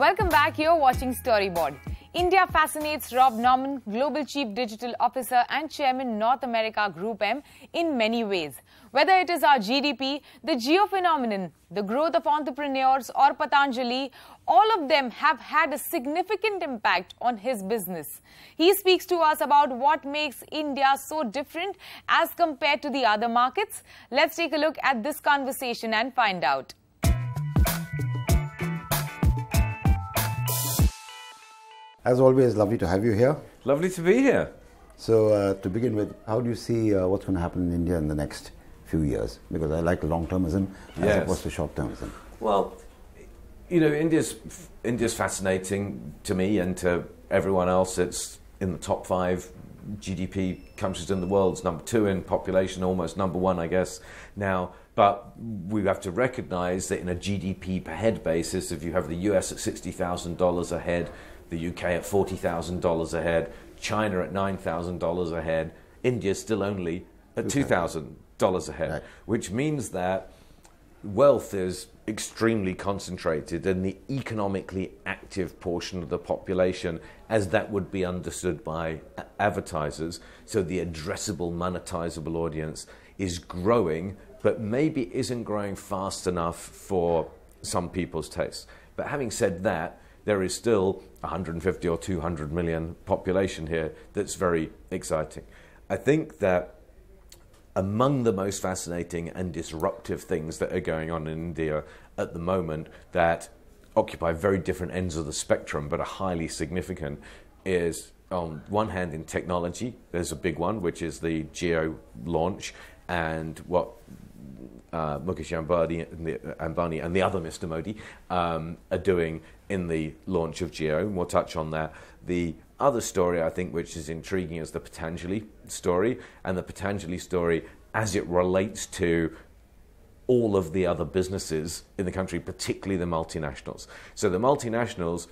Welcome back. You're watching Storyboard. India fascinates Rob Norman, Global Chief Digital Officer and Chairman North America Group M, in many ways. Whether it is our GDP, the Geo phenomenon, the growth of entrepreneurs or Patanjali, all of them have had a significant impact on his business. He speaks to us about what makes India so different as compared to the other markets. Let's take a look at this conversation and find out. As always, lovely to have you here. Lovely to be here. So to begin with, how do you see what's going to happen in India in the next few years? Because I like long-termism as opposed to short-termism. Well, you know, India's fascinating to me and to everyone else. It's in the top 5 GDP countries in the world. It's number 2 in population, almost number 1, I guess, now. But we have to recognize that in a GDP per head basis, if you have the US at $60,000 a head, the UK at $40,000 a head, China at $9,000 a head, India still only at $2,000 a head, which means that wealth is extremely concentrated in the economically active portion of the population, as that would be understood by advertisers. So the addressable, monetizable audience is growing, but maybe isn't growing fast enough for some people's tastes. But having said that, there is still 150 or 200 million population here that's very exciting. I think that among the most fascinating and disruptive things that are going on in India at the moment that occupy very different ends of the spectrum but are highly significant is, on one hand, in technology. There's a big one, which is the Jio launch, and what Mukesh Ambani and the other Mr. Modi are doing in the launch of Jio, and we'll touch on that. The other story, I think, which is intriguing is the Patanjali story, and the Patanjali story as it relates to all of the other businesses in the country, particularly the multinationals. So the multinationals,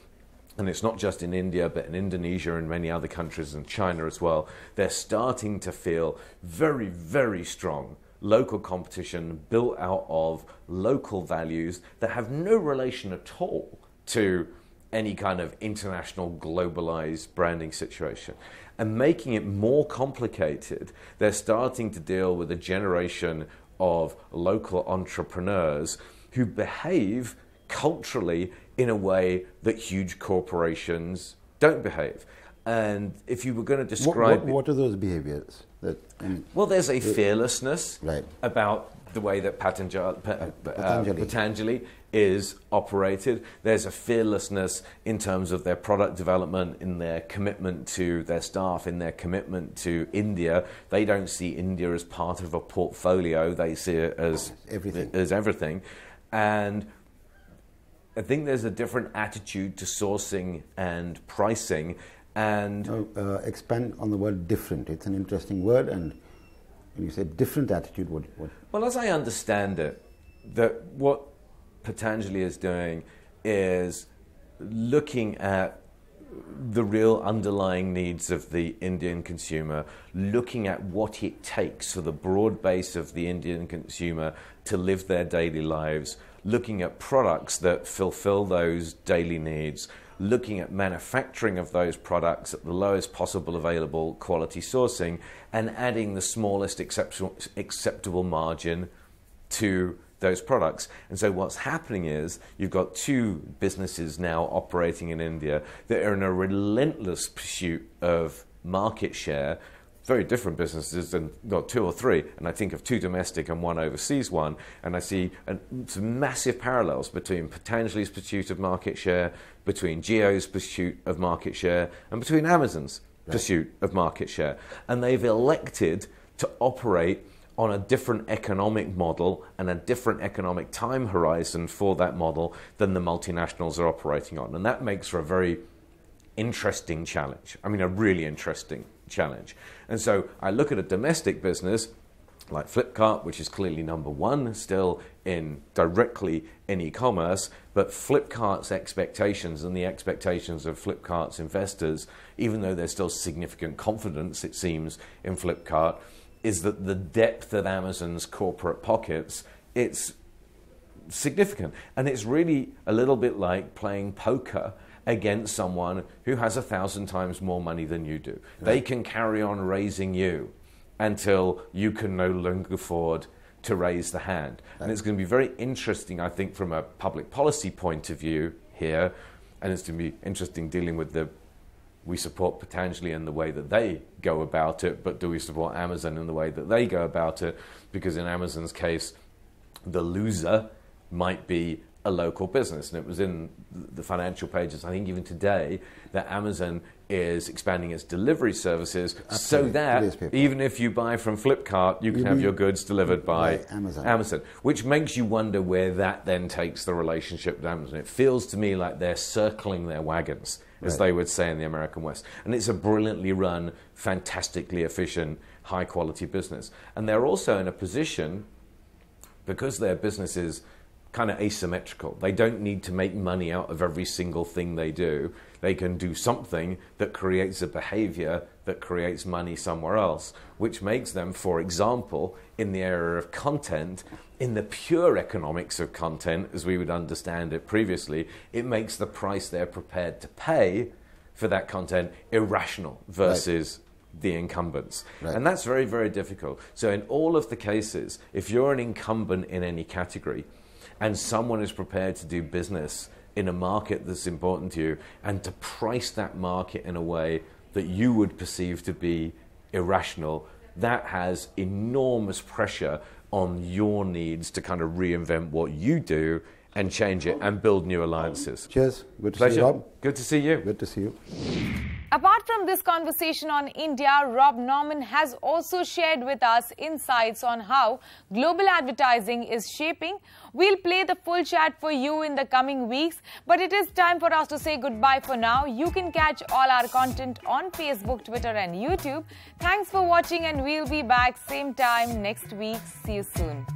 and it's not just in India, but in Indonesia and many other countries, and China as well, they're starting to feel very, very strong local competition built out of local values that have no relation at all to any kind of international globalized branding situation. And making it more complicated, they're starting to deal with a generation of local entrepreneurs who behave culturally in a way that huge corporations don't behave. And if you were going to describe... What are those behaviors? Well, there's a fearlessness about the way that Patanjali is operated. There's a fearlessness in terms of their product development, in their commitment to their staff, in their commitment to India. They don't see India as part of a portfolio. They see it as everything. And I think there's a different attitude to sourcing and pricing. And expand on the word different. It's an interesting word, and when you say different attitude, what? Well, as I understand it, that what Patanjali is doing is looking at the real underlying needs of the Indian consumer, looking at what it takes for the broad base of the Indian consumer to live their daily lives, looking at products that fulfill those daily needs, looking at manufacturing of those products at the lowest possible available quality sourcing, and adding the smallest acceptable margin to those products. And so what's happening is you've got 2 businesses now operating in India that are in a relentless pursuit of market share. Very different businesses, and got 2 or 3, and I think of 2 domestic and 1 overseas one, and I see some massive parallels between Patanjali's pursuit of market share, between Jio's pursuit of market share, and between Amazon's pursuit of market share. And they've elected to operate on a different economic model and a different economic time horizon for that model than the multinationals are operating on. And that makes for a very interesting challenge. I mean, a really interesting challenge. And so I look at a domestic business like Flipkart, which is clearly number 1 still directly in e-commerce, but Flipkart's expectations and the expectations of Flipkart's investors, even though there's still significant confidence, it seems, in Flipkart, is that the depth of Amazon's corporate pockets, it's significant. And it's really a little bit like playing poker against someone who has 1,000 times more money than you do. Right. They can carry on raising you until you can no longer afford to raise the hand. Right. And it's going to be very interesting, I think, from a public policy point of view here, and it's going to be interesting dealing with we support Patanjali in the way that they go about it, but do we support Amazon in the way that they go about it? Because in Amazon's case, the loser might be a local business. And it was in the financial pages, I think even today, that Amazon is expanding its delivery services. Absolutely. So that even if you buy from Flipkart, you can have your goods delivered by Amazon, which makes you wonder where that then takes the relationship with Amazon. It feels to me like they're circling their wagons, as they would say in the American West. And it's a brilliantly run, fantastically efficient, high-quality business. And they're also in a position, because their business is kind of asymmetrical. They don't need to make money out of every single thing they do. They can do something that creates a behavior that creates money somewhere else, which makes them, for example, in the area of content, in the pure economics of content, as we would understand it previously, it makes the price they're prepared to pay for that content irrational versus the incumbents. And that's very, very difficult. So in all of the cases, if you're an incumbent in any category, and someone is prepared to do business in a market that's important to you and to price that market in a way that you would perceive to be irrational, that has enormous pressure on your needs to kind of reinvent what you do and change it and build new alliances. Cheers. Good to Pleasure. see you, Rob. Good to see you. Good to see you. Apart from this conversation on India, Rob Norman has also shared with us insights on how global advertising is shaping. We'll play the full chat for you in the coming weeks, but it is time for us to say goodbye for now. You can catch all our content on Facebook, Twitter and YouTube. Thanks for watching, and we'll be back same time next week. See you soon.